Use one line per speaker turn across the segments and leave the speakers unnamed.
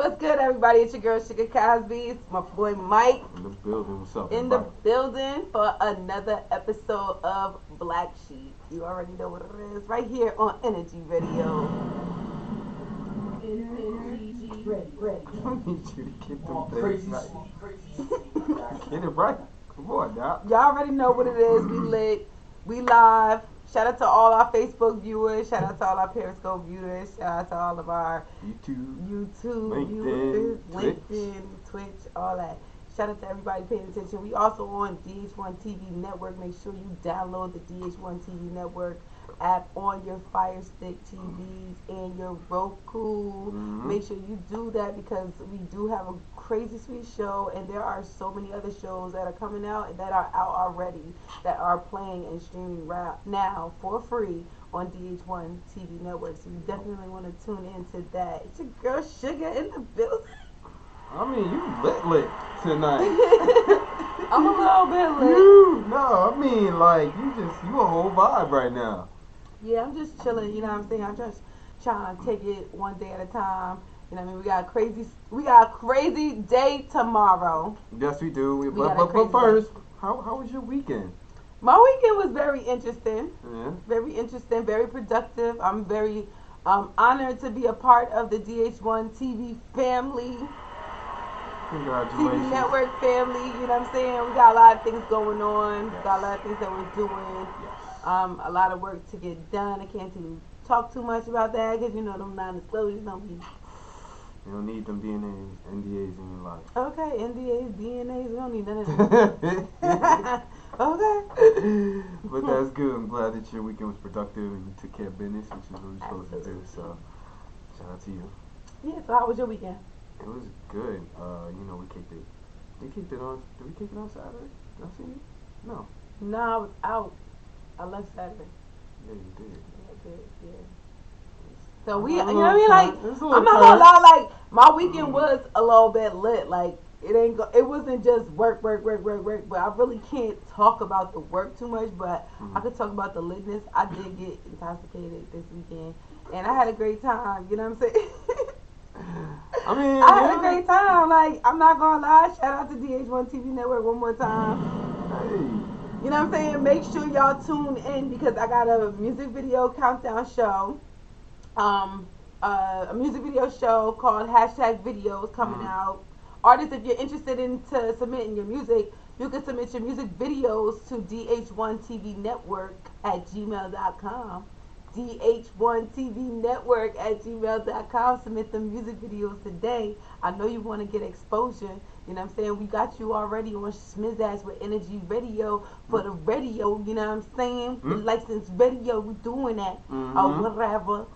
What's good, everybody? It's your girl, Sugar Cosby. It's my boy, Mike.
In the building. What's up,
In the building for another episode of Black Sheep. You already know what it is. Right here on Energy Radio. Energy Radio.
I need you to get them things right. Get it right. Come on now.
Y'all already know what it is. We lit. We live. Shout out to all our Facebook viewers. Shout out to all our Periscope viewers. Shout out to all of our YouTube viewers, LinkedIn, Twitch, all that. Shout out to everybody paying attention. We also on DH1 TV Network. Make sure you download the DH1 TV Network app on your Fire Stick TVs and your Roku. Make sure you do that because we do have a crazy sweet show, and there are so many other shows that are coming out and that are out already that are playing and streaming right now for free on DH1 TV Network. So you definitely want to tune into that. It's your girl Sugar in the building.
I mean, you lit tonight.
I'm a little bit lit.
No, I mean, like, you a whole vibe right now.
Yeah, I'm just chilling, you know what I'm saying? I'm just trying to take it one day at a time. You know what I mean? We got a crazy day tomorrow.
Yes, we do. But first, how was your weekend?
My weekend was very interesting.
Yeah.
Very interesting, very productive. I'm very honored to be a part of the DH1 TV family.
Congratulations.
TV network family, you know what I'm saying? We got a lot of things going on. Yes. We got a lot of things that we're doing.
Yes.
A lot of work to get done. I can't talk too much about that because, you know, them non-disclosures don't be...
You don't need them NDAs in your life.
Okay, NDAs, DNAs, we don't need none of that. Okay.
But that's good. I'm glad that your weekend was productive and you took care of business, which is what you're supposed to do. So, shout out to you.
Yeah, so how was your weekend?
It was good. You know, we kicked it. We kicked it on. Did we kick it on Saturday? Did I see you? No.
No, I was out. I left Saturday.
Yeah, you did.
Yeah, I did. Yeah. So we, you know what I mean? Like, I'm not gonna lie. Like, my weekend was a little bit lit. Like, it wasn't just work. But I really can't talk about the work too much. But I could talk about the litness. I did get intoxicated this weekend, and I had a great time. You know what I'm saying?
I mean,
I had a great time. Like, I'm not gonna lie. Shout out to DH1 TV Network one more time.
Hey.
You know what I'm saying? Make sure y'all tune in because I got a music video countdown show. A music video show called #videos coming out. Artists, if you're interested in submitting your music, you can submit your music videos to DH1TVNetwork at gmail.com. DH1TVNetwork at gmail.com. Submit the music videos today. I know you want to get exposure. You know what I'm saying? We got you already on Smizax with Energy Radio for the radio. You know what I'm saying? The licensed radio, we doing that or whatever.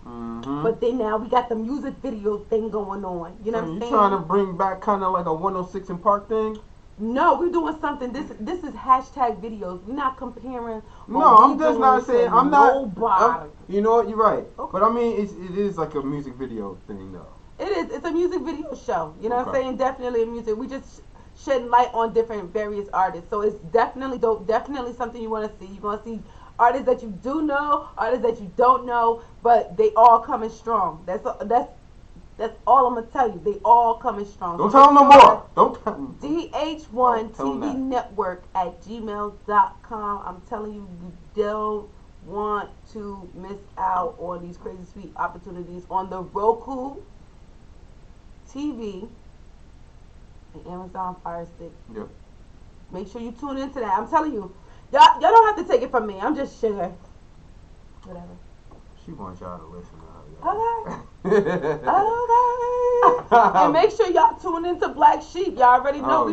But then now we got the music video thing going on. You know what I'm saying?
You trying to bring back kind of like a 106 in Park thing?
No, we're doing something. This is #videos. We're not comparing.
No, I'm just not saying. I'm not.
Nobody.
You know what? You're right.
Okay.
But I mean, it is like a music video thing, though.
It is. It's a music video show. You know what I'm saying? Definitely a music. We just shedding light on different various artists. So it's definitely dope. Definitely something you want to see. You're gonna see artists that you do know, artists that you don't know, but they all coming strong. That's all I'm gonna tell you. They all coming strong.
Don't tell them no more. Don't tell them.
DH1 TV Network at gmail.com. I'm telling you, you don't want to miss out on these crazy sweet opportunities on the Roku TV and Amazon Fire Stick.
Yep.
Make sure you tune into that. I'm telling you, y'all don't have to take it from me. I'm just sugar. Whatever.
She wants y'all to listen to her.
Okay. Okay. And make sure y'all tune into Black Sheep. Y'all already know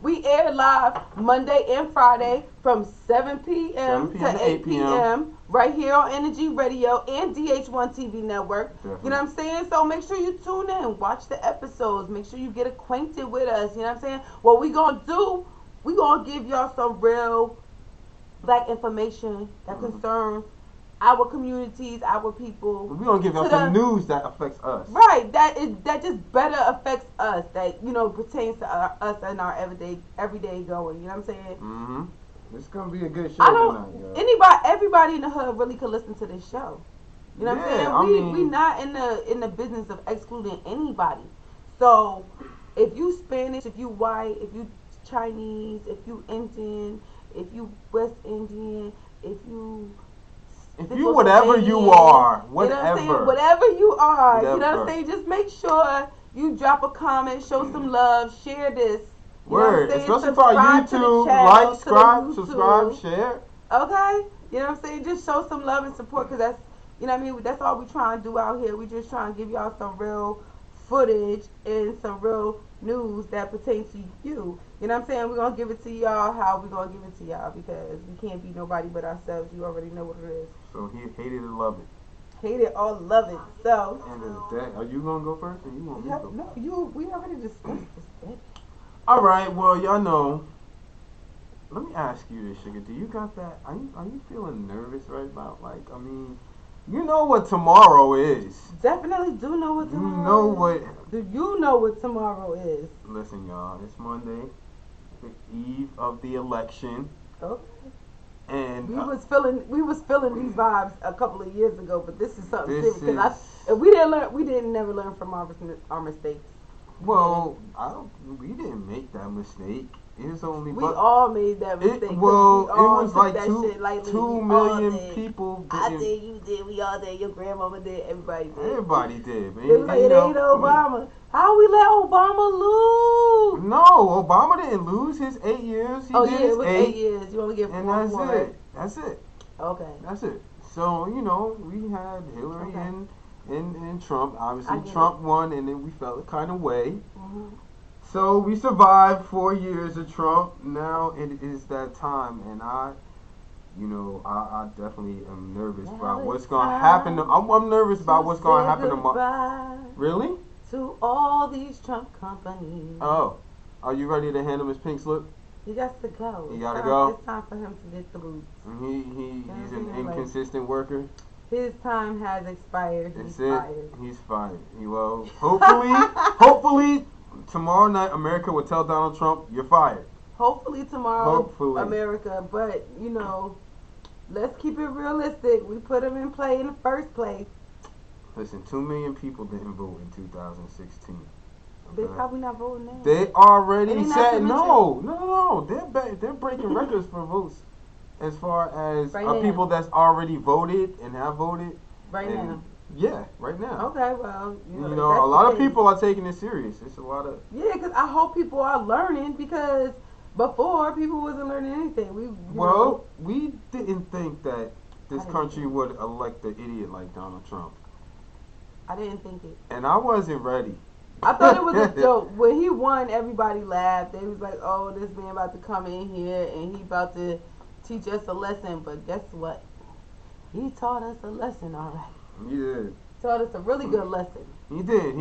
we air live Monday and Friday from 7 p.m. to 8 p.m. right here on Energy Radio and DH1 TV Network.
Definitely.
You know what I'm saying? So make sure you tune in. Watch the episodes. Make sure you get acquainted with us. You know what I'm saying? What we gonna do, we gonna give y'all some real black information that concerns our communities, our people.
We're gonna give y'all some news that affects us.
Right, that just better affects us. That pertains to us and our everyday going. You know what I'm saying?
It's gonna be a good show tonight,
yo. Everybody in the hood really could listen to this show. You know what I'm saying?
I mean,
we not in the business of excluding anybody. So if you Spanish, if you white, if you Chinese, if you Indian, if you West Indian, if you
if you whatever you are, whatever.
You know what I'm saying? Whatever you are,
whatever.
you know what I'm saying? Just make sure you drop a comment, show some love, share this. You
Word,
know what I'm saying?
especially for our YouTube, like, subscribe, share.
Okay? You know what I'm saying? Just show some love and support because that's, you know what I mean? That's all we trying to do out here. We just trying to give y'all some real footage and some real news that pertains to you. You know what I'm saying? We're going to give it to y'all how we're going to give it to y'all because we can't be nobody but ourselves. You already know what it is.
So he hated and loved it.
Hate it or love it. So.
End of the day. Are you going to go first or you want me to go?
No, we already discussed this, baby.
All right, well, y'all know. Let me ask you this, Sugar. Do you got that? Are you feeling nervous right about? Like, I mean, you know what tomorrow is.
Definitely do know what tomorrow is.
You know what.
Do you know what tomorrow is?
Listen, y'all. It's Monday, the eve of the election.
Okay.
And
we was feeling these vibes a couple of years ago, but this is something different because we didn't never learn from our mistakes.
Well, we didn't make that mistake. It's only
we all made that mistake.
It was like 2 million people.
I did, you did, we all did. Your grandmama did, everybody did.
Everybody did.
It was like, it ain't Obama. How we let Obama lose?
No, Obama didn't lose his 8 years. He did
it was 8 years. You only get 4
and
more.
That's it.
Okay.
That's it. So, we had Hillary and Trump. Obviously, Trump won, and then we felt a kind of way.
Mm-hmm.
So we survived 4 years of Trump. Now it is that time, and I definitely am nervous about what's gonna happen. I'm nervous about what's gonna happen tomorrow. Really?
To all these Trump companies.
Oh, are you ready to hand him his pink slip?
He got to go.
He gotta go.
It's time for him to get the boots.
He's an inconsistent worker.
His time has expired. He's fired.
He's fired. Well, hopefully. Tomorrow night, America will tell Donald Trump, you're fired.
Hopefully tomorrow, America. But, let's keep it realistic. We put him in play in the first place.
Listen, 2 million people didn't vote in 2016. Okay?
They're probably not voting now.
They already said no. They're breaking records for votes as far as people that's already voted and have voted.
Right now.
Yeah, right now.
Okay, well,
a lot of people are taking it serious. It's a lot of
because I hope people are learning because before people wasn't learning anything.
We didn't think that this country would elect an idiot like Donald Trump.
I didn't think it,
and I wasn't ready.
I thought it was a joke. When he won, everybody laughed. They was like, "Oh, this man about to come in here and he about to teach us a lesson." But guess what? He taught us a lesson, all right.
He did.
Taught us a really good lesson.
He did,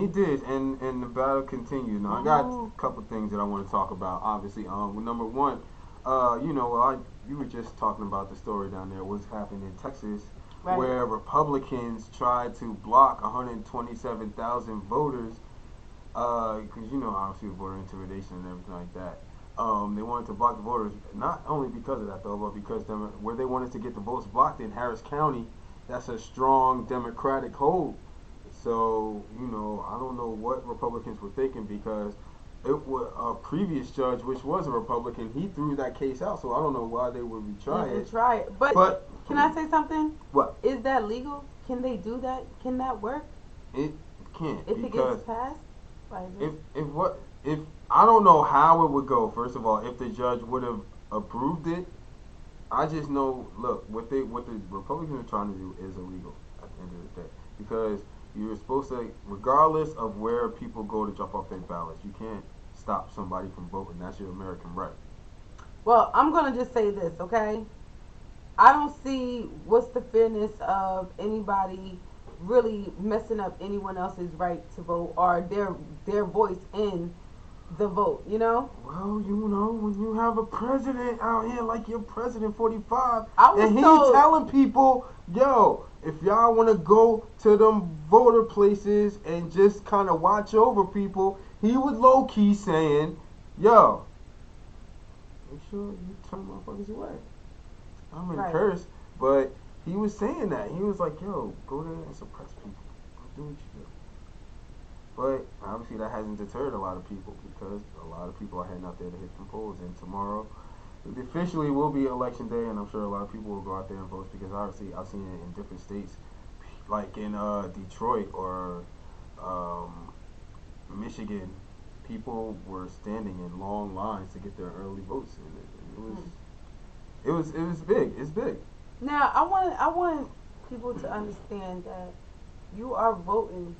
and the battle continued. Now I got a couple things that I want to talk about. Obviously, number one, you were just talking about the story down there. What's happening in Texas, where Republicans tried to block 127,000 voters, because obviously voter intimidation and everything like that. They wanted to block the voters, not only because of that though, but because where they wanted to get the votes blocked in Harris County. That's a strong Democratic hold. So, I don't know what Republicans were thinking because it was a previous judge, which was a Republican, he threw that case out. So I don't know why they would retry it.
But can I say something?
What?
Is that legal? Can they do that? Can that work?
It can't.
If it gets passed?
If I don't know how it would go, first of all, if the judge would have approved it. I just know, look, what the Republicans are trying to do is illegal at the end of the day. Because you're supposed to, regardless of where people go to drop off their ballots, you can't stop somebody from voting. That's your American right.
Well, I'm going to just say this, okay? I don't see what's the fairness of anybody really messing up anyone else's right to vote or their voice in the vote,
Well, when you have a president out here like your president 45, and he's telling people, yo, if y'all want to go to them voter places and just kind of watch over people, he was low-key saying, yo, make sure you turn motherfuckers away. I'm in a curse, but he was saying that. He was like, yo, go there and suppress people. Do what you do. But obviously that hasn't deterred a lot of people because a lot of people are heading out there to hit some polls. And tomorrow, it officially will be election day, and I'm sure a lot of people will go out there and vote because obviously I've seen it in different states, like in Detroit or um, Michigan. People were standing in long lines to get their early votes, and it was big. It's big.
Now, I want people to understand that you are voting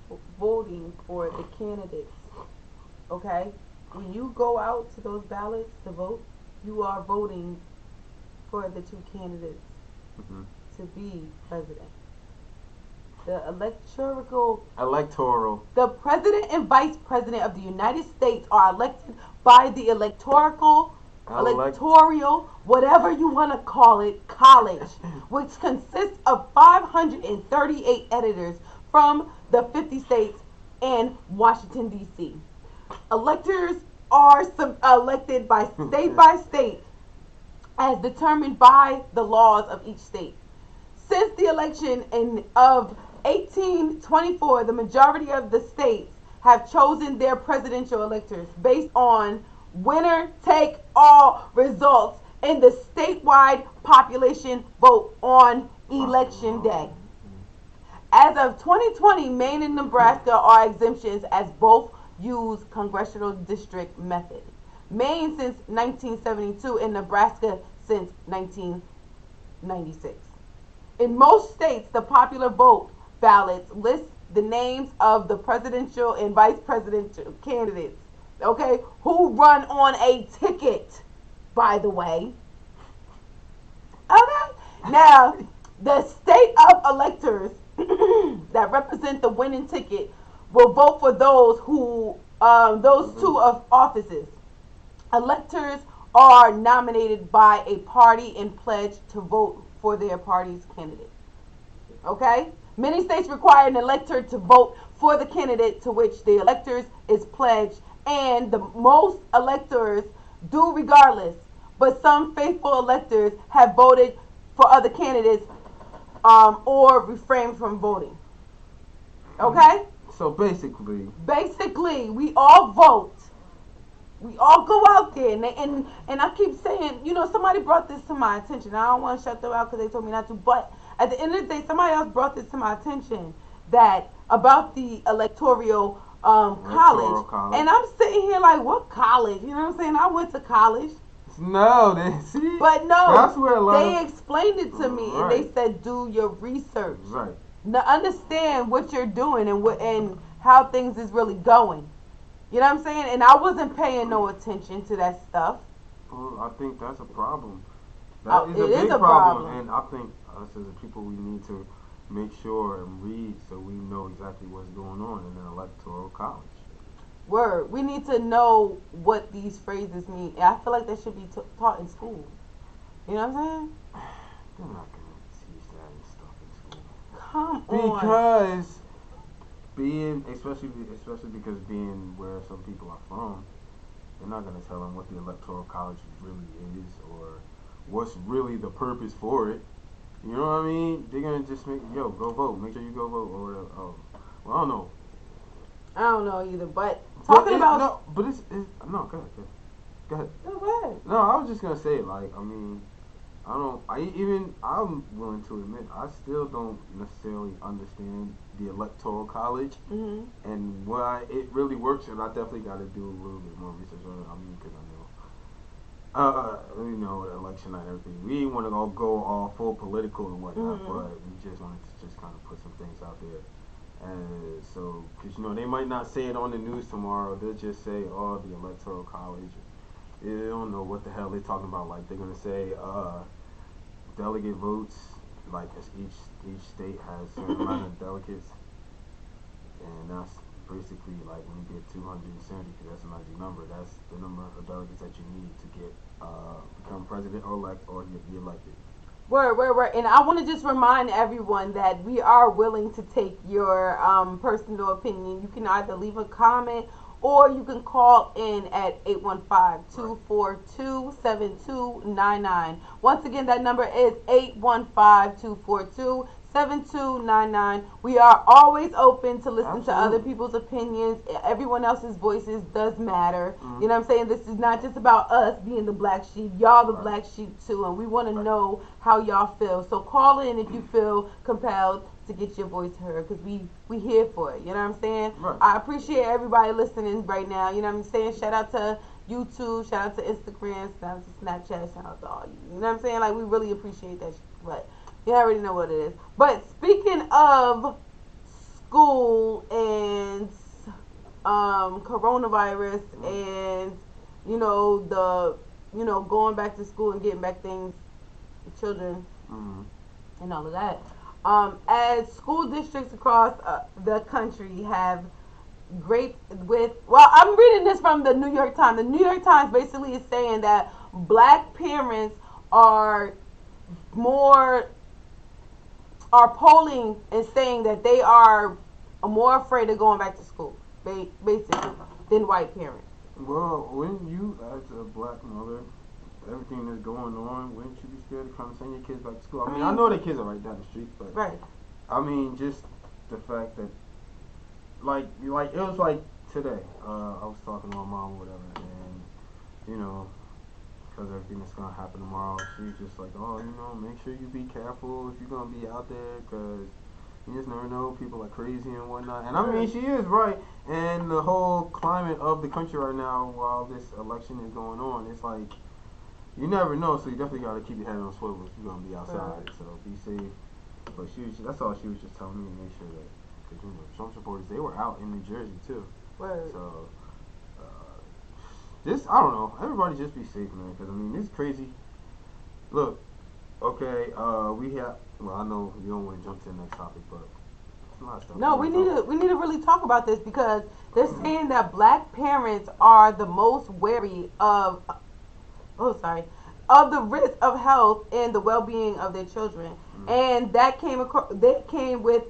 for the candidates. Okay, when you go out to those ballots to vote, you are voting for the two candidates
Hmm.
to be president. The electoral
Electoral.
The president and vice president of the United States are elected by the
Elect.
electoral, whatever you want to call it, college, which consists of 538 editors from the 50 states and Washington, D.C. Electors are elected by state as determined by the laws of each state. Since the election of 1824, the majority of the states have chosen their presidential electors based on winner take all results in the statewide population vote on election day. As of 2020, Maine and Nebraska are exemptions as both use congressional district method. Maine since 1972 and Nebraska since 1996. In most states, the popular vote ballots list the names of the presidential and vice presidential candidates, okay, who run on a ticket, by the way. Okay? Now, the state of electors that represent the winning ticket will vote for those
Hmm.
two of offices. Electors are nominated by a party and pledge to vote for their party's candidate. Okay? Many states require an elector to vote for the candidate to which the electors is pledged, and the most electors do regardless. But some faithful electors have voted for other candidates or refrained from voting. Okay?
So basically,
Basically, we all vote. We all go out there, and I keep saying, somebody brought this to my attention. I don't want to shut them out because they told me not to, but at the end of the day, somebody else brought this to my attention that about the electoral college,
electoral college.
and I'm sitting here like, what college? You know what I'm saying? I went to college,
No, they see.
but no,
That's where a lot
they
of
explained it to me, and
right,
they said do your research,
right.
now understand what you're doing and how things is really going. You know what I'm saying? And I wasn't paying no attention to that stuff.
Well, I think that's a problem. That is a
It is
big
a
problem,
problem.
and I think us as a people we need to make sure and read so we know exactly what's going on in an electoral college.
Word. We need to know what these phrases mean. And I feel like that should be taught in school. You know what I'm saying?
They're not gonna teach that and stuff in school
Come on.
because being, especially because being where some people are from, they're not gonna tell them what the electoral college really is or what's really the purpose for it. You know what I mean? They're gonna just make go vote. Make sure you go vote or whatever. Oh, well, I don't know.
I don't know either. But
But
talking about.
it's no. Go ahead. Go ahead.
No, go ahead.
No, I was just gonna say like I mean I don't. I'm willing to admit I still don't necessarily understand the electoral college
Hmm.
and why it really works. And I definitely got to do a little bit more research on it. I mean, because election night and everything. We didn't want to go all full political and whatnot,
Hmm.
but we just wanted to just kind of put some things out there. And so, because they might not say it on the news tomorrow, they'll just say, "Oh, the electoral college." They don't know what the hell they're talking about. Like they're gonna say, delegate votes. Like as each state has a certain amount of delegates, and that's basically like when you get 270, because that's a magic number. That's the number of delegates that you need to get become president or elect or be elected.
Word, word, word. And I want to just remind everyone that we are willing to take your personal opinion. You can either leave a comment or you can call in at 815-242-7299. Once again, that number is 815-242-7299. 7299. We are always open to listen to other
Absolutely.
people's opinions. Everyone else's voices does matter.
Mm-hmm.
You know what I'm saying? This is not just about us being the black sheep. Y'all the
Right.
black sheep too, and we want to know how y'all feel. So call in if you feel compelled to get your voice heard, because we here for it. You know what I'm saying?
Right.
I appreciate everybody listening right now. You know what I'm saying? Shout out to YouTube, shout out to Instagram, shout out to Snapchat, shout out to all you. You know what I'm saying? Like, we really appreciate that shit. But you already know what it is. But speaking of school and coronavirus and the going back to school and getting back things, children
Mm-hmm.
and all of that. As school districts across the country have great with, well, I'm reading this from the New York Times. The New York Times basically is saying that black parents are more are polling and saying that they are more afraid of going back to school, basically, than white parents.
Well, wouldn't you, as a black mother, everything that's going on, wouldn't you be scared to come send your kids back to school? I mean, I know the kids are right down the street, but
Right.
I mean, just the fact that, like it was like today. I was talking to my mom or whatever, and you know, because everything that's gonna happen tomorrow, she's just like, oh, make sure you be careful if you're gonna be out there, because you just never know. People are crazy and whatnot. And I mean, she is right. And the whole climate of the country right now, while this election is going on, it's like you never know. So you definitely got to keep your head on swivel if you're gonna be outside.
Right.
So be safe. But that's all she was just telling me to make sure that, because Trump supporters, they were out in New Jersey too.
Right.
So just, I don't know. Everybody just be safe, man. Because I mean, it's crazy. Look, okay, we have. Well, I know you don't want to jump to the next topic, but there's a lot of stuff.
No, we need to really talk about this, because they're saying that black parents are the most wary of, of the risk of health and the well-being of their children, and that came with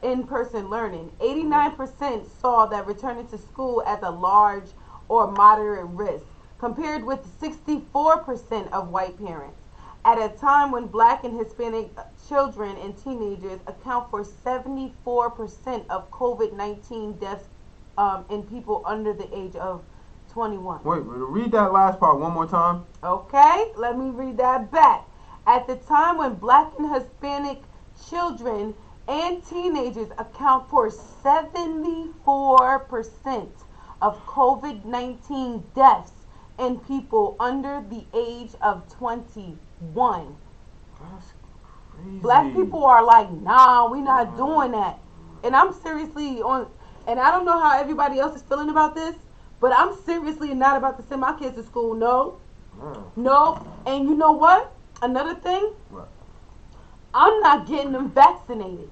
in-person learning. 89% saw that returning to school as a large or moderate risk, compared with 64% of white parents. At a time when black and Hispanic children and teenagers account for 74% of COVID 19 deaths in people under the age of 21.
Wait, read that last part one more time.
Okay, let me read that back. At the time when black and Hispanic children and teenagers account for 74% of COVID 19 deaths in people under the age of 21.
That's crazy.
Black people are like, nah, we not doing that. And I'm seriously on, and I don't know how everybody else is feeling about this, but I'm seriously not about to send my kids to school. No.
Yeah.
No. And you know what? Another thing?
What?
I'm not getting them vaccinated.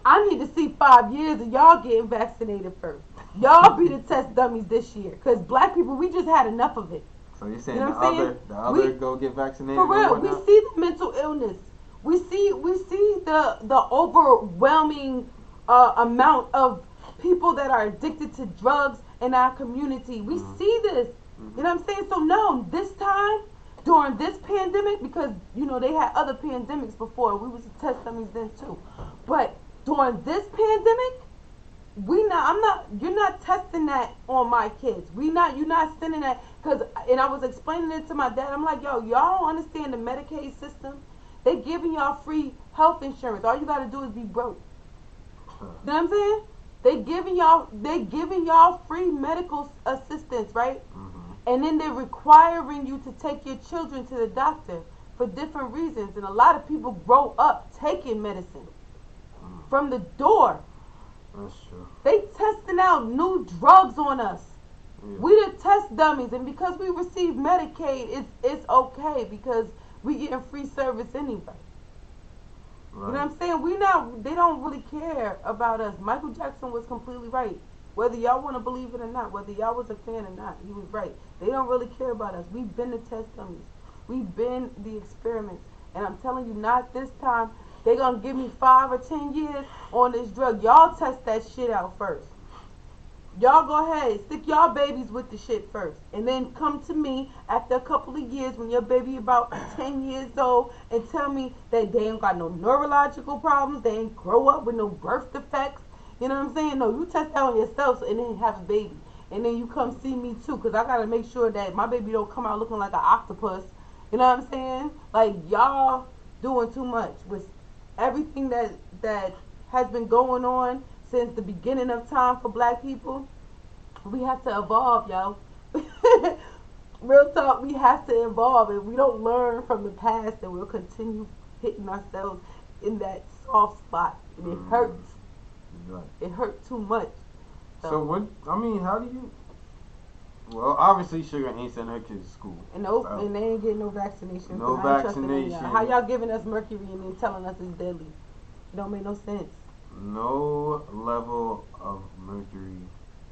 I need to see 5 years of y'all getting vaccinated first. Y'all be the test dummies this year. Because black people, we just had enough of it.
So you're saying,
you know
the other go get vaccinated?
For real, we see the mental illness. We see the overwhelming amount of people that are addicted to drugs in our community. We see this. You know what I'm saying? So no, this time during this pandemic, because they had other pandemics before. We was test dummies then too. But during this pandemic, you're not testing that on my kids. You're not sending that, and I was explaining it to my dad. I'm like, yo, y'all don't understand the Medicaid system. They giving y'all free health insurance. All you gotta do is be broke. You know what I'm saying? They giving y'all free medical assistance, right? And then they're requiring you to take your children to the doctor for different reasons. And a lot of people grow up taking medicine from the door.
That's true.
They testing out new drugs on us. Yeah. We the test dummies, and because we receive Medicaid, it's okay, because we getting free service anyway. Right. You know what I'm saying? They don't really care about us. Michael Jackson was completely right. Whether y'all want to believe it or not, whether y'all was a fan or not, he was right. They don't really care about us. We've been the test dummies. We've been the experiments. And I'm telling you, not this time. They're going to give me 5 or 10 years on this drug. Y'all test that shit out first. Y'all go ahead, stick y'all babies with the shit first, and then come to me after a couple of years when your baby about 10 years old and tell me that they ain't got no neurological problems, they ain't grow up with no birth defects. You know what I'm saying? No, you test that on yourself and then have a baby, and then you come see me too, cause I gotta make sure that my baby don't come out looking like an octopus. You know what I'm saying? Like y'all doing too much with everything that has been going on since the beginning of time for black people. We have to evolve, yo. Real talk, we have to evolve. If we don't learn from the past, then we'll continue hitting ourselves in that soft spot. And it hurts.
Right.
It hurts too much.
So what, I mean, how do you, well, obviously Sugar ain't sending her kids to school.
And, and they ain't getting no vaccination.
No vaccination.
How y'all giving us mercury and then telling us it's deadly? It don't make no sense.
No level of mercury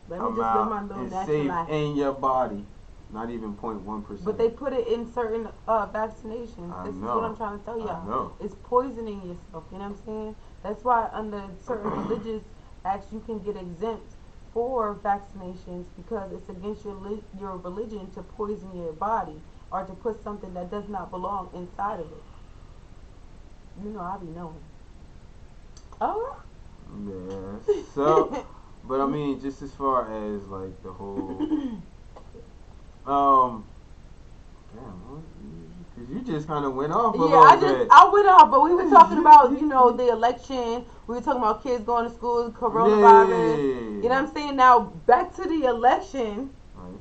Let me just live my little
is
natural
safe
life.
in your body. Not even 0.1%.
But they put it in certain vaccinations.
I
This
know.
is what I'm trying to tell y'all.
I know.
It's poisoning yourself. You know what I'm saying? That's why under certain religious acts you can get exempt for vaccinations because it's against your religion to poison your body or to put something that does not belong inside of it. You know, I be knowing. Oh.
Yeah. So, but I mean, just as far as like the whole, damn, because you just kind of went off a little bit.
I went off, but we were talking about the election. We were talking about kids going to school, coronavirus.
Yeah.
You know what I'm saying? Now back to the election.
Right.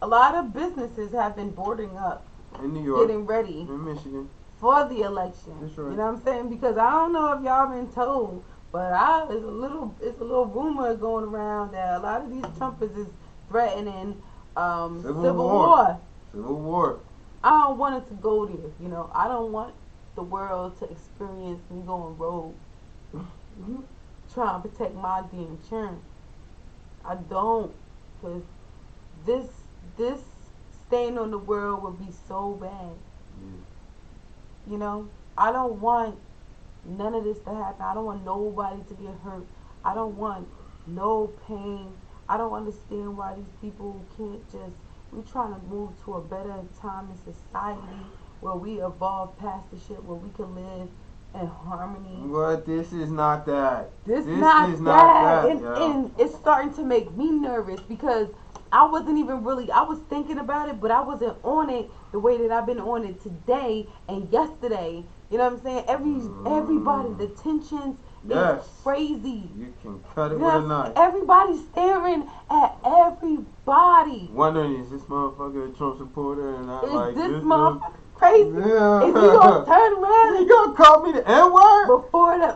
A lot of businesses have been boarding up
In New York,
getting ready
in Michigan
for the election.
That's right.
You know what I'm saying? Because I don't know if y'all been told, but it's a little rumor going around that a lot of these Trumpers is threatening civil war.
Civil war.
I don't want it to go there. You know, I don't want the world to experience me going rogue. You trying to protect my damn churn. I don't, cause this stain on the world would be so bad.
Yeah.
You know, I don't want none of this to happen. I don't want nobody to get hurt. I don't want no pain. I don't understand why these people can't just. We're trying to move to a better time in society where we evolve past the shit where we can live in harmony.
But this is not that.
This is not that. And it's starting to make me nervous because I wasn't even really, I was thinking about it, but I wasn't on it the way that I've been on it today and yesterday. You know what I'm saying? Everybody, the tensions is crazy.
You can cut it with a knife.
Everybody's staring at everybody.
Wondering, is this motherfucker a Trump supporter? And I like
this motherfucker crazy?
Yeah.
Is he gonna turn around?
He gonna call me the N-word?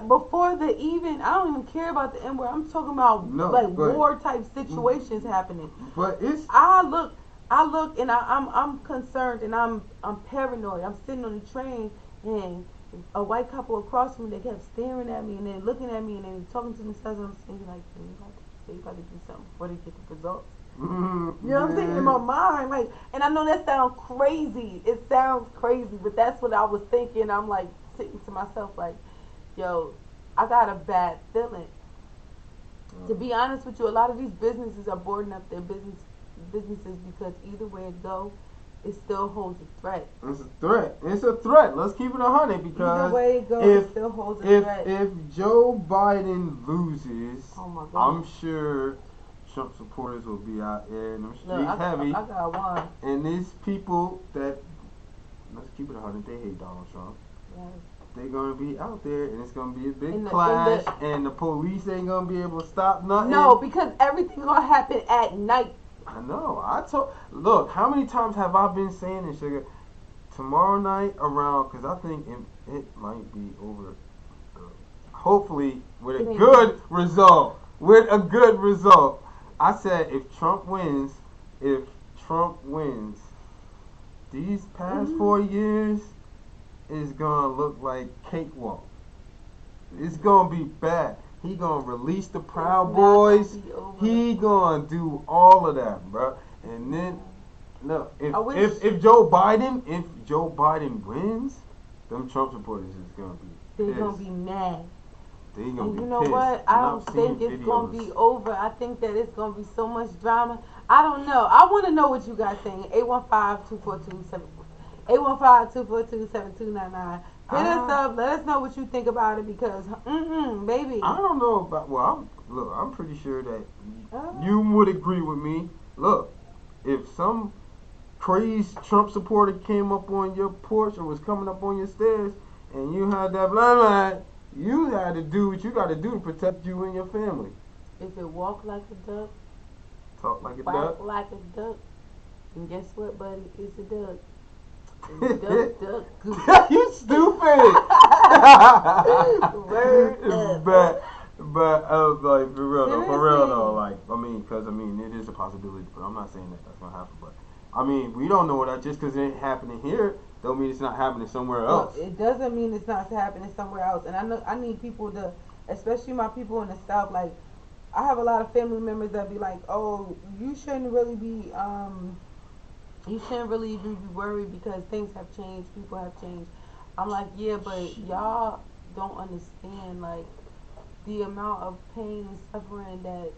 Before the even, I don't even care about the N-word. I'm talking about war type situations happening.
But it's
I look and I'm concerned and I'm paranoid. I'm sitting on the train and a white couple across from me, they kept staring at me and then looking at me and then talking to themselves, and I'm saying like, they about to do something before they get the results. You know what I'm saying? In my mind, like, and I know that sounds crazy. It sounds crazy, but that's what I was thinking. I'm like sitting to myself like, yo, I got a bad feeling. To be honest with you, a lot of these businesses are boarding up their businesses because either way it go, it still holds a threat.
It's a threat. It's a threat. Let's keep it 100 because
either way it goes, it still holds a threat.
If Joe Biden loses,
oh my God,
I'm sure Trump supporters will be out there in the streets heavy.
I got one.
And these people that, let's keep it 100, they hate Donald Trump.
Yes.
They're going to be out there and it's going to be a big clash and the police ain't going to be able to stop nothing.
No, because everything's going to happen at night.
I know. Look, how many times have I been saying this, Sugar? Tomorrow night around, because I think it might be over, hopefully with a good result. With a good result. I said if Trump wins, these past 4 years is going to look like cakewalk. It's going to be bad. He going to release the Proud Boys. He going to do all of that, bro. And then, look, if Joe Biden wins, them Trump supporters is going to be pissed.
They're going to be mad.
They gonna
And
be
you know
pissed.
what?
And
I
I've
don't
seen
think it's gonna
videos.
be over. I think that it's gonna be so much drama. I don't know. I want to know what you guys think. 815-242-7299. Hit us up. Let us know what you think about it because, baby.
I don't know about. Well, I'm pretty sure that
Uh,
you would agree with me. Look, if some crazy Trump supporter came up on your porch or was coming up on your stairs, and you had that bloodline, you had to do what you got to do to protect you and your family.
if it walk like a duck,
Talk like a
quack
duck.
like a duck, and guess what, buddy? It's a duck. Duck, duck, goose.
You stupid.
Word up.
but like for real though,
Seriously.
like because it is a possibility, but I'm not saying that that's gonna happen. But we don't know that just because it ain't happening here, don't mean it's not happening somewhere
No,
else.
it doesn't mean it's not happening somewhere else. And I know I need people to, especially my people in the South. Like I have a lot of family members that be like, "Oh, you shouldn't really be worried because things have changed, people have changed." I'm like, yeah, but y'all don't understand like the amount of pain and suffering that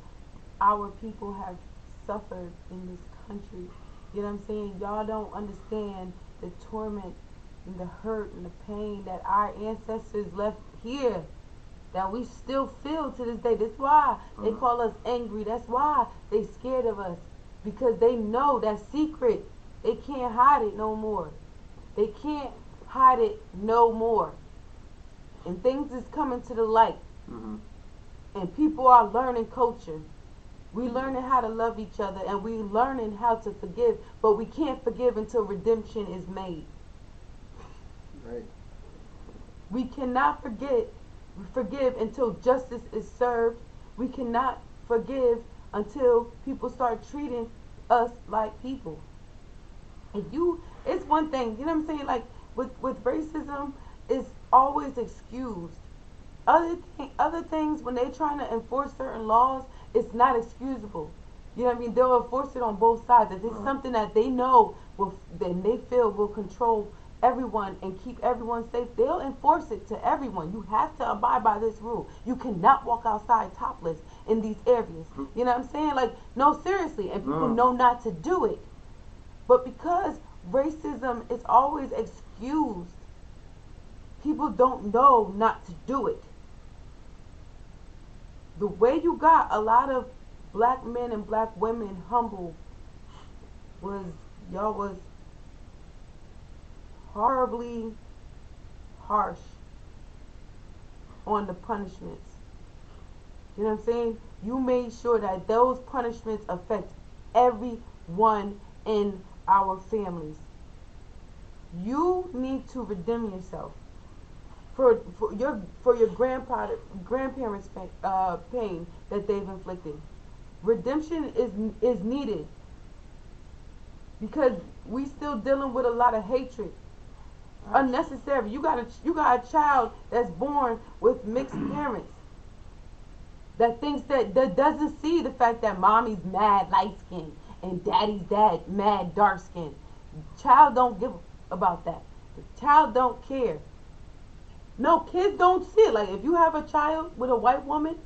our people have suffered in this country. You know what I'm saying? Y'all don't understand the torment and the hurt and the pain that our ancestors left here that we still feel to this day. That's why they
Mm.
call us angry. That's why they scared of us. Because they know that secret. They can't hide it no more. They can't hide it no more. And things is coming to the light.
Mm-hmm.
And people are learning culture. We learning how to love each other and we learning how to forgive. But we can't forgive until redemption is made.
Right.
We cannot forgive until justice is served. We cannot forgive until people start treating us like people. If you, it's one thing, you know what I'm saying? Like with racism, it's always excused. Other things when they trying to enforce certain laws, it's not excusable. You know what I mean? They'll enforce it on both sides. If it's
Right.
something that they know will, then they feel will control everyone and keep everyone safe, they'll enforce it to everyone. You have to abide by this rule. You cannot walk outside topless in these areas. You know what I'm saying? Like, no, seriously. And people
No.
know not to do it. But because racism is always excused, people don't know not to do it. The way you got a lot of black men and black women humble was y'all was horribly harsh on the punishments. You know what I'm saying? You made sure that those punishments affect everyone in our families. You need to redeem yourself for your grandparents pain that they've inflicted. Redemption is needed because we still dealing with a lot of hatred, unnecessary. You got a child that's born with mixed parents that thinks that doesn't see the fact that mommy's mad light skin and daddy's dad mad dark skin. Child don't give about that. The child don't care. No, kids don't see it. Like if you have a child with a white woman,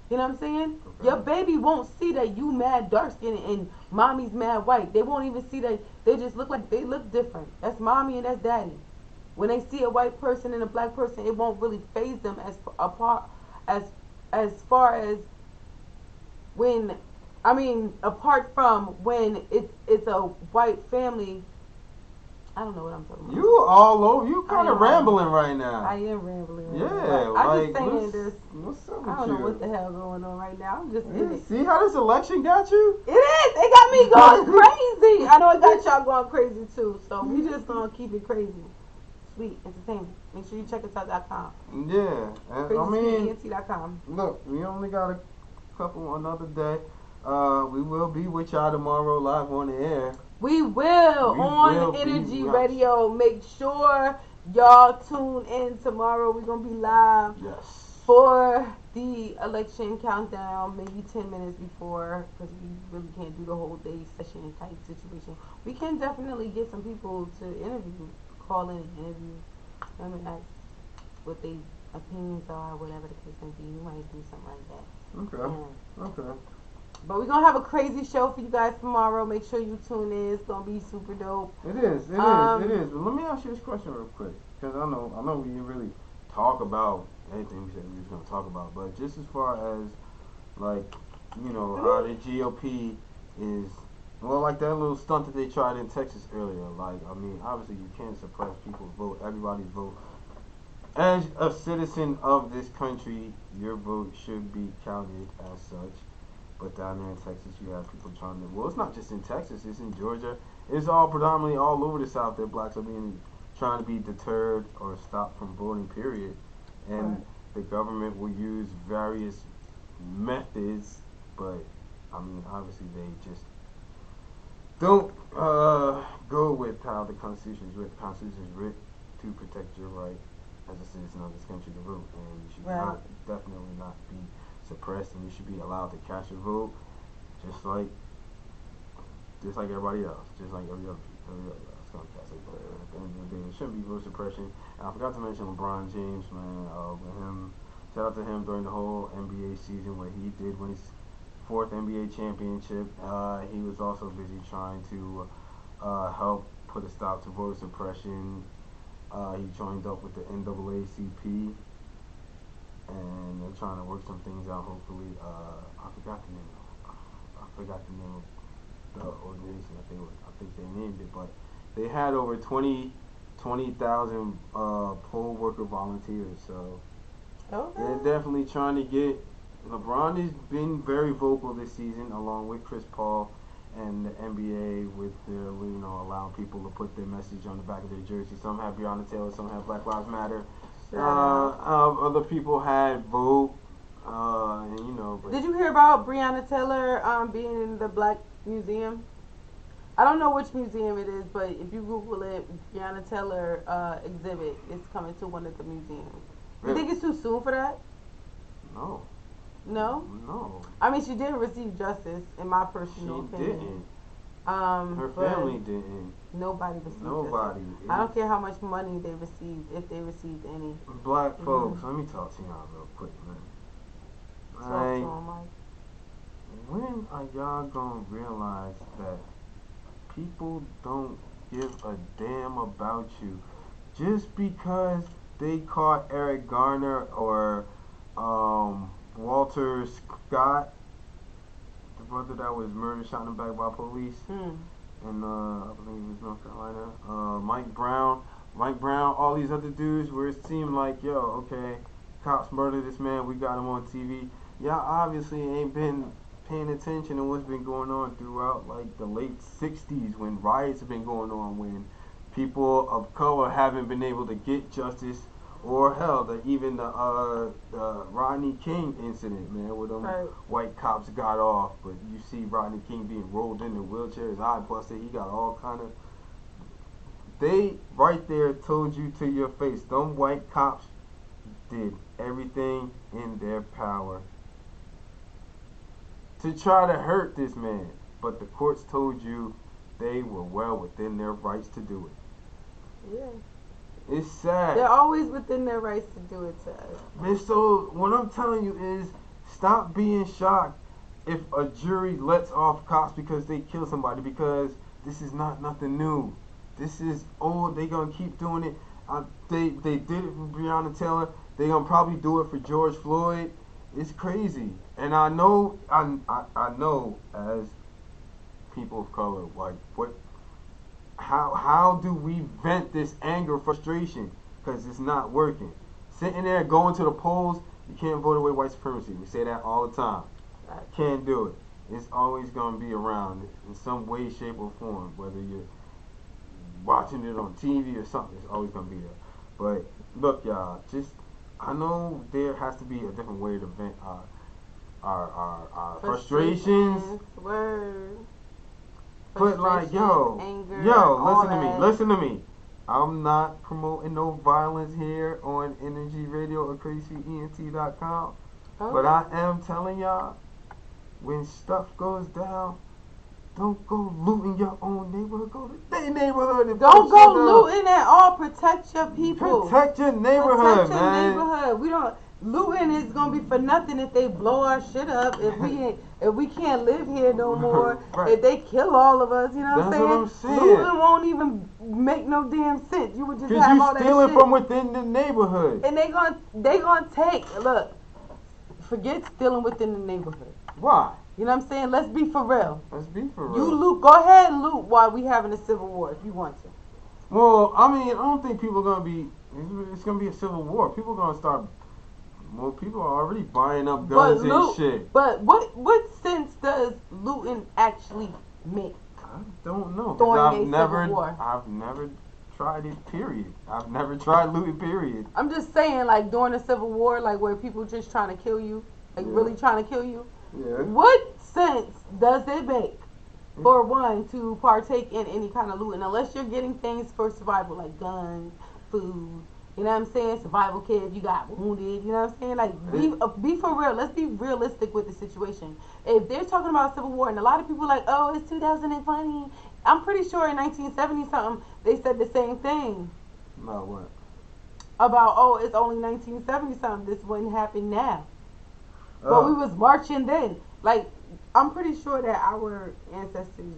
you know what I'm saying? Your
Okay.
baby won't see that you mad dark skin and mommy's mad white. They won't even see that they just look like they look different. That's mommy and that's daddy. When they see a white person and a black person, it won't really phase them as apart as as far as when apart from when it's a white family. I don't know what I'm talking about.
You all over. You
I
kind of
am all
rambling right
I
now.
am rambling right now.
Yeah,
Like I'm just
like
saying this.
what's up
I
with
don't know what
you?
the hell going on right now. I'm just in
Yeah,
it.
see how this election got you?
It is. It got me going crazy. I know it got y'all going crazy too. So we just gonna keep it crazy. Sweet entertainment. Make sure you check us out.com.
Yeah,
crazysweetent.com.
look, we only got a couple another day. We will be with y'all tomorrow live on the air.
We will
We
on
will be.
Energy Radio. Make sure y'all tune in tomorrow. We're gonna be live
Yes.
for the election countdown, maybe 10 minutes before, because we really can't do the whole day session type situation. We can definitely get some people to interview, call in and interview, ask what they opinions are, whatever the case may be. We might do something like that.
Okay. Okay.
But we're gonna have a crazy show for you guys tomorrow. Make sure you tune in. It's gonna be super dope.
It is. It is. But let me ask you this question real quick, because I know we didn't really talk about anything we said we was gonna talk about, but just as far as like, how the GOP is, well, like that little stunt that they tried in Texas earlier. Like, I mean, obviously you can't suppress people's vote, everybody's vote. As a citizen of this country, your vote should be counted as such. But down there in Texas, you have people trying to. Well, it's not just in Texas; it's in Georgia. It's all predominantly all over the South that blacks are being trying to be deterred or stopped from voting. Period. And
Right.
the government will use various methods, but I mean, obviously they just don't go with how the Constitution is written. The Constitution is written to protect your right as a citizen of this country to vote, and you should
Right.
definitely not be suppressed, and you should be allowed to cast your vote just like everybody else, just like every other else gonna cast their vote. At the end of the day, there shouldn't be vote suppression. And I forgot to mention LeBron James, man. With him, shout out to him during the whole NBA season, what he did when his fourth NBA championship. He was also busy trying to help put a stop to voter suppression. He joined up with the NAACP, and they're trying to work some things out. Hopefully, I forgot the name. I forgot the name of the organization that I think they named it, but they had over 20,000 poll worker volunteers. So
Okay.
they're definitely trying to get. LeBron has been very vocal this season, along with Chris Paul and the NBA, with their, allowing people to put their message on the back of their jersey. Some have Breonna Taylor, some have Black Lives Matter. Other people had vote. But
Did you hear about Breonna Taylor being in the Black Museum? I don't know which museum it is, but if you Google it, Breonna Taylor exhibit is coming to one of the museums. You think it's too soon for that?
No.
No?
No.
I mean, she didn't receive justice, in my personal opinion.
Didn't.
Her
family didn't.
Nobody received
Nobody.
justice. I don't care how much money they received, if they received any.
Black folks, let me talk to y'all real quick, man.
Talk to them, Mike.
When are y'all gonna realize that people don't give a damn about you just because they caught Eric Garner or Walter Scott, the brother that was murdered, shot in the back by police, and I believe it was North Carolina. Mike Brown, all these other dudes, where it seemed like, yo, okay, cops murdered this man, we got him on TV. Y'all obviously ain't been paying attention to what's been going on throughout like the late 60s, when riots have been going on, when people of color haven't been able to get justice, or hell, even the Rodney King incident, man, where them white cops got off, but you see Rodney King being rolled in a wheelchair, his eye busted, he got all kind of. They right there told you to your face, them white cops did everything in their power to try to hurt this man, but the courts told you they were well within their rights to do it.
Yeah.
It's sad.
They're always within their rights to do it to us.
And so what I'm telling you is, stop being shocked if a jury lets off cops because they kill somebody, because this is not nothing new. This is old. They gonna keep doing it. They did it for Breonna Taylor. They gonna probably do it for George Floyd. It's crazy. And I know as people of color, like, how do we vent this anger, frustration? Because it's not working. Sitting there going to the polls, you can't vote away white supremacy. We say that all the time. Can't do it. It's always going to be around in some way, shape, or form. Whether you're watching it on TV or something, it's always going to be there. But look, y'all, I know there has to be a different way to vent our frustrations.
Word.
But like,
anger,
listen to me. I'm not promoting no violence here on Energy Radio or crazysweetent.com. But I am telling y'all, when stuff goes down, Don't go looting your own neighborhood. Go to their neighborhood and
don't go
up.
looting at all. Protect your people.
Protect your neighborhood,
Protect your
man.
neighborhood. We don't looting is gonna be for nothing if they blow our shit up. If we can't live here no more.
Right.
If they kill all of us, you know
That's what I'm saying.
Looting won't even make no damn sense. You would just have all that shit.
Because you stealing from within the neighborhood.
And they gonna take. Look, forget stealing within the neighborhood.
Why?
You know what I'm saying? Let's be for real.
Let's be for real.
You loot. Go ahead and loot while we having a civil war if you want to.
Well, I mean, I don't think people are gonna be. It's gonna be a civil war. People are gonna start. Well, people are already buying up guns and shit.
But what sense does looting actually make?
I don't know.
I've
never tried it. Period. I've never tried looting. Period.
I'm just saying, like during the Civil War, like where people just trying to kill you, like really trying to kill you.
Yeah.
What sense does it make for one to partake in any kind of looting unless you're getting things for survival, like guns, food? You know what I'm saying? Survival kit if you got wounded. You know what I'm saying? Like, be for real. Let's be realistic with the situation. If they're talking about Civil War, and a lot of people are like, oh, it's 2020. I'm pretty sure in 1970-something, they said the same thing.
About what?
About, oh, it's only 1970-something. This wouldn't happen now. But we was marching then. Like, I'm pretty sure that our ancestors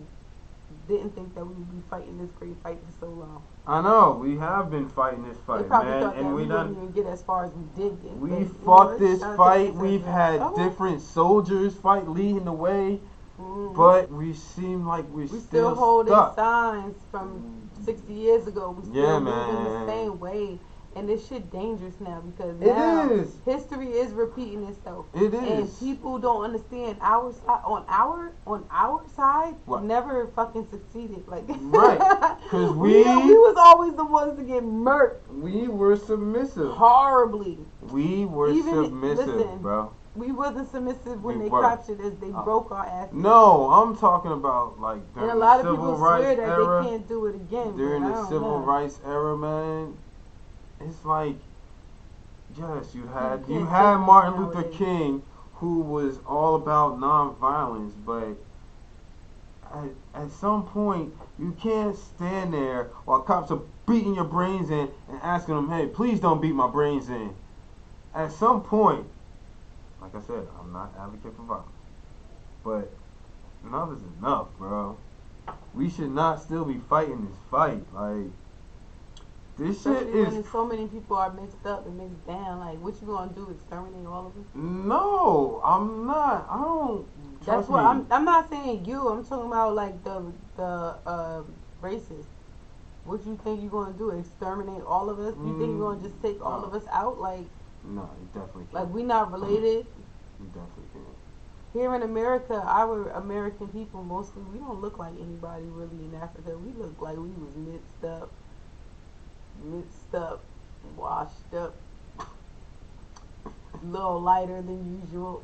didn't think that we would be fighting this great fight for so long.
I know, we have been fighting this fight,
they probably
man,
thought
and
that
we
wouldn't even get as far as we did get.
We fought this fight. We've had different soldiers fight leading the way, but we seem like we're still
holding
stuck.
signs from 60 years ago. We still moving the same way. And this shit dangerous now because now history is repeating itself.
It is.
And people don't understand our side on our side never fucking succeeded. Like
right. Because we
was always the ones to get murked.
We were submissive.
Horribly.
We were submissive, bro.
We wasn't submissive when they captured us. They broke our asses.
No, I'm talking about like during
and a lot
the
of
civil
people
rights
swear that
era,
they can't do it again.
During the civil rights era, man, it's like, yes, you had Martin Luther King, who was all about nonviolence, but at some point you can't stand there while cops are beating your brains in and asking them, hey, please don't beat my brains in. At some point, like I said, I'm not advocate for violence, but enough is enough, bro. We should not still be fighting this fight. Like, this shit is...
when so many people are mixed up and mixed down. Like, what you gonna do? Exterminate all of us?
No, I'm not. I don't...
That's what I'm not saying you. I'm talking about like the races. What you think you gonna do? Exterminate all of us? You think you're gonna just take all of us out? Like,
no, you definitely can't.
Like, we not related.
You definitely can't.
Here in America, our American people mostly, we don't look like anybody really in Africa. We look like we was mixed up, washed up, a little lighter than usual.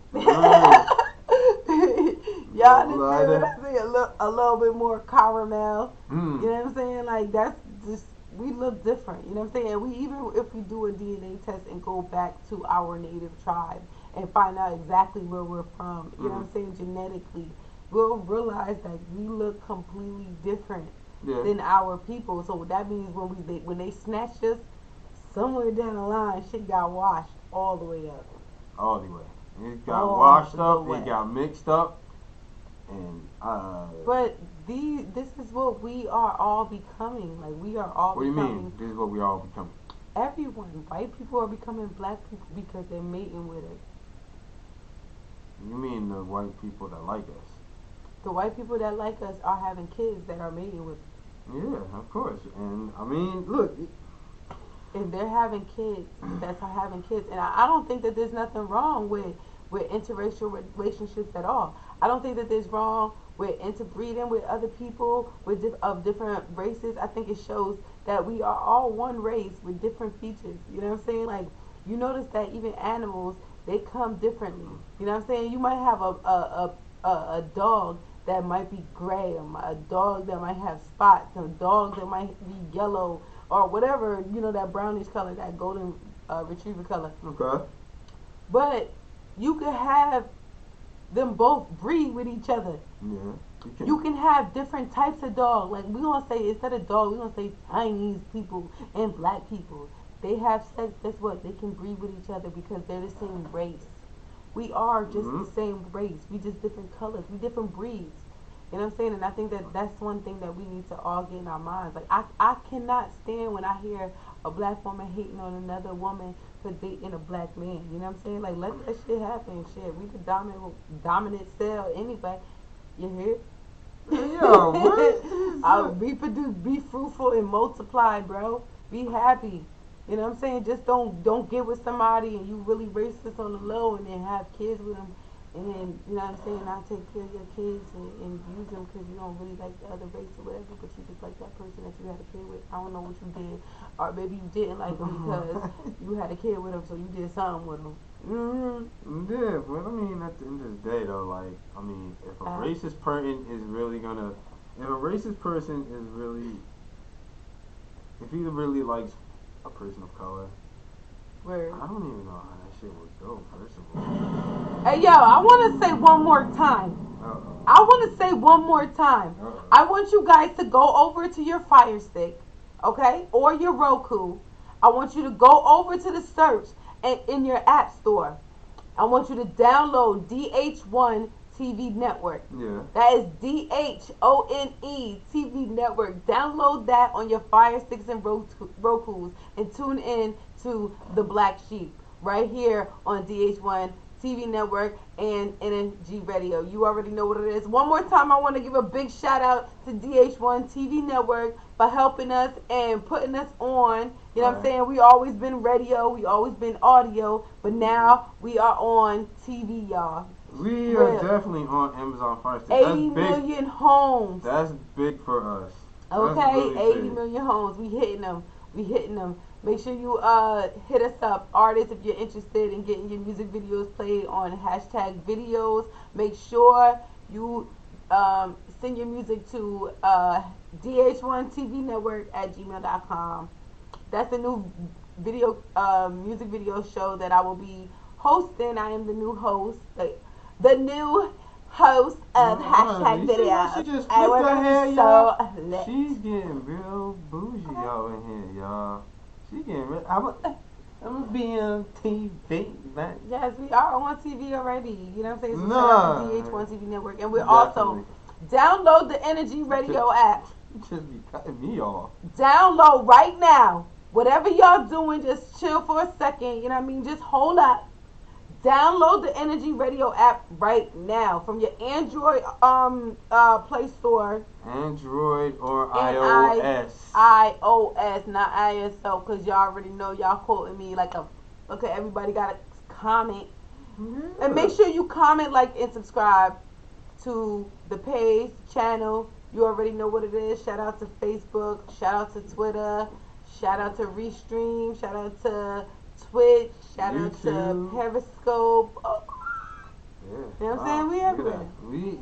Y'all understand what I say? A little bit more caramel. You know what I'm saying? Like, that's just, we look different. You know what I'm saying? We, even if we do a DNA test and go back to our native tribe and find out exactly where we're from, you know what I'm saying, genetically, we'll realize that we look completely different than our people. So that means when they snatched us, somewhere down the line, shit got washed all the way up.
All the way. It got washed up, it got mixed up, and
But this is what we are all becoming. Like, we are all becoming.
What do you mean? This is what we are all becoming?
Everyone. White people are becoming black people because they're mating with us.
You mean the white people that like us?
The white people that like us are having kids that are mating with us.
Yeah, of course. And, I mean, look.
If they're having kids, that's how having kids. And I don't think that there's nothing wrong with interracial relationships at all. I don't think that there's wrong with interbreeding with other people of different races. I think it shows that we are all one race with different features. You know what I'm saying? Like, you notice that even animals, they come differently. You know what I'm saying? You might have a dog that might be gray, a dog that might have spots, a dog that might be yellow, or whatever, you know, that brownish color, that golden retriever color.
Okay.
But you could have them both breed with each other.
Yeah.
You can have different types of dog. Like we gonna say instead of dog, we gonna say Chinese people and black people. They have sex. Guess what? They can breed with each other because they're the same race. We are just the same race. We just different colors. We different breeds. You know what I'm saying? And I think that that's one thing that we need to all get in our minds. Like I cannot stand when I hear a black woman hating on another woman for dating a black man. You know what I'm saying? Like let that shit happen. Shit, we the dominant cell anyway. You hear?
Yo, what?
I'll reproduce, be fruitful and multiply, bro. Be happy. You know what I'm saying? Just don't get with somebody and you really racist on the low and then have kids with them and then you know what I'm saying? Not take care of your kids and use them because you don't really like the other race or whatever, but you just like that person that you had a kid with. I don't know what you did, or maybe you didn't like them because you had a kid with them, so you did something with them.
Yeah, but I mean, at the end of the day, though, like, I mean, if a racist person is really gonna, if a racist person is really, if he really likes a person of color,
word.
I don't even know how that shit would go. First of all,
hey yo, I want to say one more time.
Uh-oh.
I want to say one more time.
Uh-oh.
I want you guys to go over to your Fire Stick, okay, or your Roku. I want you to go over to the search and in your app store. I want you to download DH1 TV Network.
Yeah.
That is DHONE TV Network. Download that on your Fire Sticks and Rokus and tune in to The Black Sheep right here on DH1 TV Network and NNG Radio. You already know what it is. One more time, I want to give a big shout out to DH1 TV Network for helping us and putting us on. You know what I'm saying? We always been radio, we always been audio, but now we are on TV, y'all.
We are definitely on Amazon Fire Stick.
80 million homes.
That's big for us.
Okay,
really
80 million homes. We hitting them. We hitting them. Make sure you hit us up, artists, if you're interested in getting your music videos played on hashtag videos. Make sure you send your music to dh1tvnetwork@gmail.com. That's the new video music video show that I will be hosting. I am the new host, the new host of hashtag videos.
She just
I
flipped her hair, y'all.
lit.
She's getting real bougie over here, y'all. She getting real. I'm gonna be on TV, man.
Yes, we are on TV already. You know what I'm saying? So shout out to DH1 TV Network, and we're also download the Energy Radio app.
You just be cutting me off.
Download right now. Whatever y'all doing, just chill for a second. You know what I mean? Just hold up. Download the Energy Radio app right now from your Android Play Store.
Android or iOS.
iOS, not ISO, because y'all already know y'all quoting me like a. Okay, everybody got to comment. Mm-hmm. And make sure you comment, like, and subscribe to the page, channel. You already know what it is. Shout out to Facebook. Shout out to Twitter. Shout out to Restream. Shout out to Twitch. Shout out to Periscope. Oh.
Yeah.
You know what I'm saying? We everywhere.
We